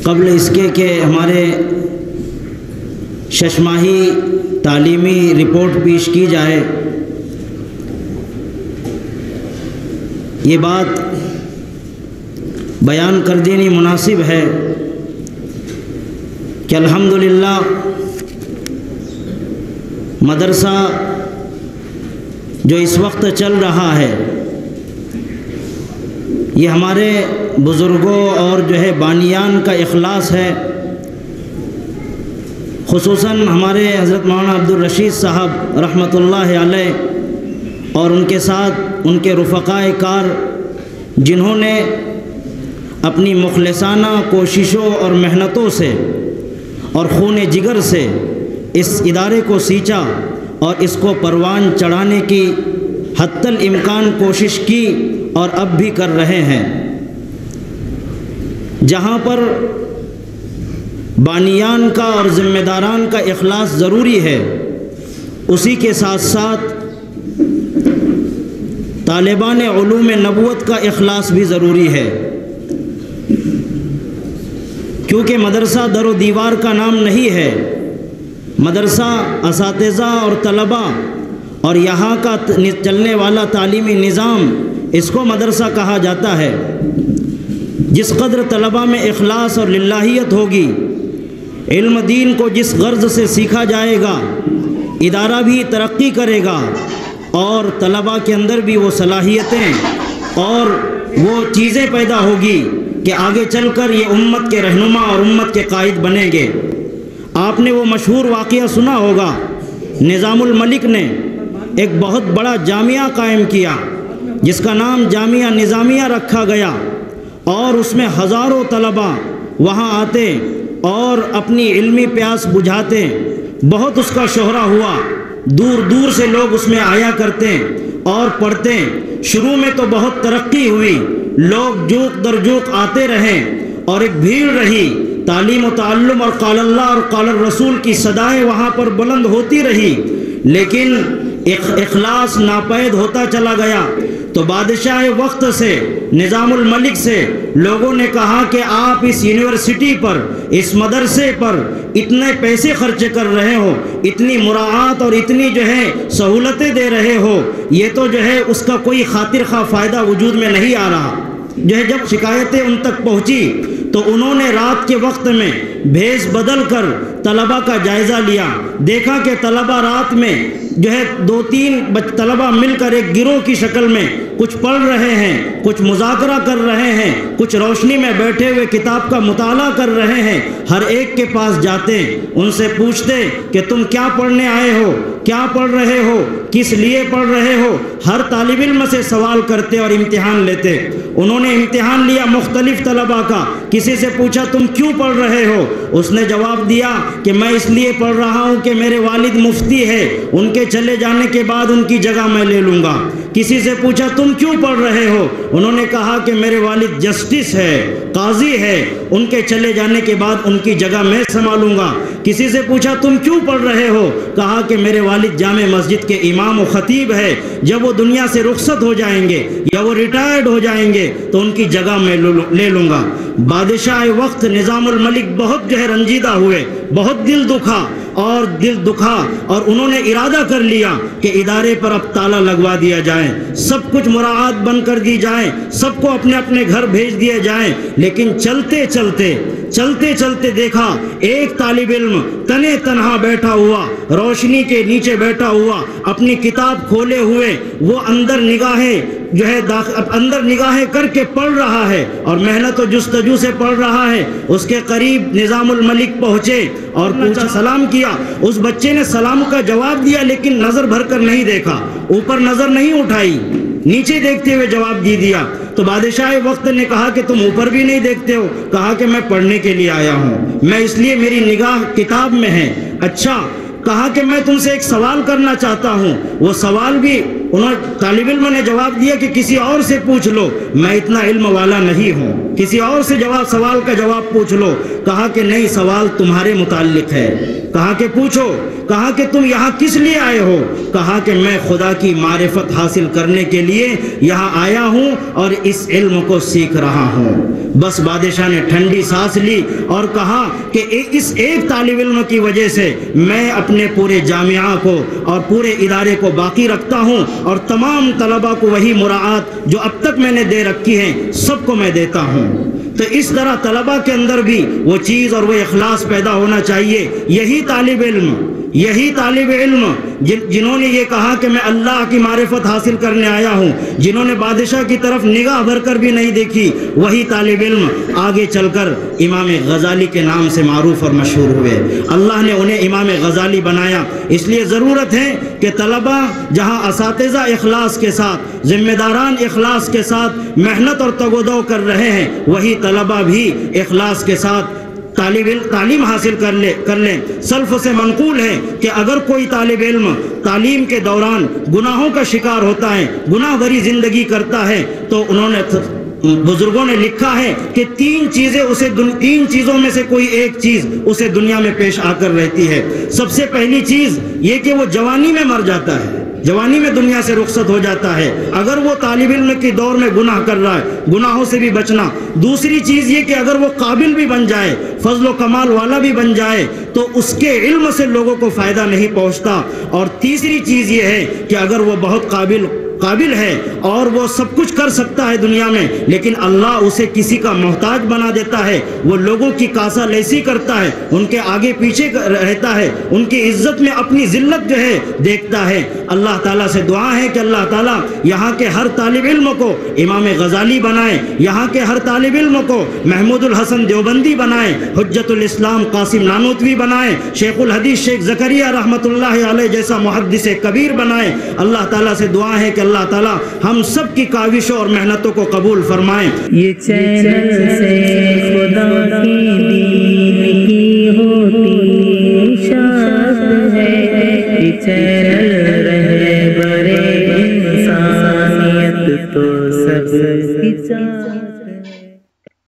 قبل اس کے کہ ہمارے ششماہی تعلیمی رپورٹ پیش کی جائے، یہ بات بیان کر دینی مناسب ہے کہ الحمدللہ مدرسہ جو اس وقت چل رہا ہے یہ ہمارے بزرگوں اور جو ہے بانیان کا اخلاص ہے، خصوصاً ہمارے حضرت مولانا عبدالرشید صاحب رحمۃ اللہ علیہ اور ان کے ساتھ ان کے رفقائے کار جنہوں نے اپنی مخلصانہ کوششوں اور محنتوں سے اور خون جگر سے اس ادارے کو سینچا اور اس کو پروان چڑھانے کی حتی الامکان کوشش کی اور اب بھی کر رہے ہیں۔ جہاں پر بانیان کا اور ذمہ داران کا اخلاص ضروری ہے، اسی کے ساتھ ساتھ طالبان علوم نبوت کا اخلاص بھی ضروری ہے، کیونکہ مدرسہ در و دیوار کا نام نہیں ہے، مدرسہ اساتذہ اور طلباء اور یہاں کا چلنے والا تعلیمی نظام، اس کو مدرسہ کہا جاتا ہے۔ جس قدر طلباء میں اخلاص اور للہیت ہوگی، علم دین کو جس غرض سے سیکھا جائے گا، ادارہ بھی ترقی کرے گا اور طلباء کے اندر بھی وہ صلاحیتیں اور وہ چیزیں پیدا ہوگی کہ آگے چل کر یہ امت کے رہنما اور امت کے قائد بنیں گے۔ آپ نے وہ مشہور واقعہ سنا ہوگا، نظام الملک نے ایک بہت بڑا جامعہ قائم کیا جس کا نام جامعہ نظامیہ رکھا گیا، اور اس میں ہزاروں طلباء وہاں آتے اور اپنی علمی پیاس بجھاتے، بہت اس کا شہرہ ہوا، دور دور سے لوگ اس میں آیا کرتے اور پڑھتے۔ شروع میں تو بہت ترقی ہوئی، لوگ جوق در جوق آتے رہے اور ایک بھیڑ رہی، تعلیم و تعلم اور قال اللہ اور قال الرسول کی صدائیں وہاں پر بلند ہوتی رہی، لیکن اخلاص ناپید ہوتا چلا گیا۔ تو بادشاہ وقت سے، نظام الملک سے لوگوں نے کہا کہ آپ اس یونیورسٹی پر، اس مدرسے پر اتنے پیسے خرچ کر رہے ہو، اتنی مراعات اور اتنی جو ہے سہولتیں دے رہے ہو، یہ تو جو ہے اس کا کوئی خاطر خواہ فائدہ وجود میں نہیں آ رہا۔ جو ہے جب شکایتیں ان تک پہنچی تو انہوں نے رات کے وقت میں بھیس بدل کر طلباء کا جائزہ لیا، دیکھا کہ طلباء رات میں جو ہے 2-3 طلباء مل کر ایک گروہ کی شکل میں کچھ پڑھ رہے ہیں، کچھ مذاکرہ کر رہے ہیں، کچھ روشنی میں بیٹھے ہوئے کتاب کا مطالعہ کر رہے ہیں۔ ہر ایک کے پاس جاتے، ان سے پوچھتے کہ تم کیا پڑھنے آئے ہو، کیا پڑھ رہے ہو، کس لیے پڑھ رہے ہو۔ ہر طالب علم سے سوال کرتے اور امتحان لیتے۔ انہوں نے امتحان لیا مختلف طلباء کا، کسی سے پوچھا تم کیوں پڑھ رہے ہو، اس نے جواب دیا کہ میں اس لیے پڑھ رہا ہوں کہ میرے والد مفتی ہے، ان کے چلے جانے کے بعد ان کی جگہ میں لے لوں گا۔ کسی سے پوچھا تم کیوں پڑھ رہے ہو، انہوں نے کہا کہ میرے والد جسٹس ہے، قاضی ہے، ان کے چلے جانے کے بعد ان کی جگہ میں سنبھالوں گا۔ کسی سے پوچھا تم کیوں پڑھ رہے ہو، کہا کہ میرے والد جامع مسجد کے امام و خطیب ہے، جب وہ دنیا سے رخصت ہو جائیں گے یا وہ ریٹائرڈ ہو جائیں گے تو ان کی جگہ میں لے لوں گا۔ بادشاہ وقت نظام الملک بہت جو ہے رنجیدہ ہوئے، بہت دل دکھا اور انہوں نے ارادہ کر لیا کہ ادارے پر اب تالا لگوا دیا جائے، سب کچھ مراعات بند کر دی جائے، سب کو اپنے اپنے گھر بھیج دیے جائیں۔ لیکن چلتے چلتے دیکھا ایک طالب علم تنے تنہا بیٹھا ہوا، روشنی کے نیچے بیٹھا ہوا، اپنی کتاب کھولے ہوئے وہ اندر نگاہیں کر کے پڑھ رہا ہے اور محنت و جستجو سے پڑھ رہا ہے۔ اس کے قریب نظام الملک پہنچے اور پوچھا، سلام کیا۔ اس بچے نے سلام کا جواب دیا لیکن نظر بھر کر نہیں دیکھا، اوپر نظر نہیں اٹھائی، نیچے دیکھتے ہوئے جواب دیا۔ تو بادشاہ وقت نے کہا کہ تم اوپر بھی نہیں دیکھتے ہو، کہا کہ میں پڑھنے کے لیے آیا ہوں، میں اس لیے میری نگاہ کتاب میں ہے۔ اچھا، کہا کہ میں تم سے ایک سوال کرنا چاہتا ہوں۔ وہ سوال بھی طالب علم نے جواب دیا کہ کسی اور سے پوچھ لو، میں اتنا علم والا نہیں ہوں۔ کسی اور سے سوال کا جواب پوچھ لو۔ کہا کہ نہیں، سوال تمہارے متعلق ہے۔ کہا کہ پوچھو۔ کہا کہ تم یہاں کس لیے آئے ہو؟ کہا کہ میں خدا کی معرفت حاصل کرنے کے لیے یہاں آیا ہوں اور اس علم کو سیکھ رہا ہوں۔ بس بادشاہ نے ٹھنڈی سانس لی اور کہا کہ اس ایک طالب علم کی وجہ سے میں اپنے پورے جامعہ کو اور پورے ادارے کو باقی رکھتا ہوں، اور تمام طلبہ کو وہی مراعات جو اب تک میں نے دے رکھی ہیں سب کو میں دیتا ہوں۔ تو اس طرح طلبہ کے اندر بھی وہ چیز اور وہ اخلاص پیدا ہونا چاہیے۔ یہی طالب علم جنہوں نے یہ کہا کہ میں اللہ کی معرفت حاصل کرنے آیا ہوں، جنہوں نے بادشاہ کی طرف نگاہ بھر کر بھی نہیں دیکھی، وہی طالب علم آگے چل کر امام غزالی کے نام سے معروف اور مشہور ہوئے۔ اللہ نے انہیں امام غزالی بنایا۔ اس لیے ضرورت ہے کہ طلبہ جہاں اساتذہ اخلاص کے ساتھ، ذمہ داران اخلاص کے ساتھ محنت اور تگ و دو کر رہے ہیں، وہی طلبہ بھی اخلاص کے ساتھ تعلیم حاصل کر لیں۔ سلف سے منقول ہے کہ اگر کوئی طالب علم تعلیم کے دوران گناہوں کا شکار ہوتا ہے، گناہ بھری زندگی کرتا ہے، تو بزرگوں نے لکھا ہے کہ تین چیزوں میں سے کوئی ایک چیز اسے دنیا میں پیش آ کر رہتی ہے۔ سب سے پہلی چیز یہ کہ وہ جوانی میں مر جاتا ہے، جوانی میں دنیا سے رخصت ہو جاتا ہے اگر وہ طالب علم کی دور میں گناہ کر رہا ہے، گناہوں سے بھی بچنا۔ دوسری چیز یہ کہ اگر وہ قابل بھی بن جائے، فضل و کمال والا بھی بن جائے، تو اس کے علم سے لوگوں کو فائدہ نہیں پہنچتا۔ اور تیسری چیز یہ ہے کہ اگر وہ بہت قابل ہے اور وہ سب کچھ کر سکتا ہے دنیا میں، لیکن اللہ اسے کسی کا محتاج بنا دیتا ہے، وہ لوگوں کی کاسا لیسی کرتا ہے، ان کے آگے پیچھے رہتا ہے، ان کی عزت میں اپنی ذلت جو ہے دیکھتا ہے۔ اللہ تعالیٰ سے دعا ہے کہ اللہ تعالیٰ یہاں کے ہر طالب علم کو امام غزالی بنائے، یہاں کے ہر طالب علم کو محمود الحسن دیوبندی بنائے، حجت الاسلام قاسم نانوتوی بنائے، شیخ الحدیث شیخ زکریا رحمۃ اللہ علیہ جیسا محدث کبیر بنائے۔ اللہ تعالیٰ سے دعا ہے کہ اللہ تعالیٰ ہم سب کی کاوشوں اور محنتوں کو قبول فرمائیں۔ یہ چینل سے خدا کی دین کی ہوتی شاد ہے، یہ چینل رہبر انسانیت تو سب کی چاہت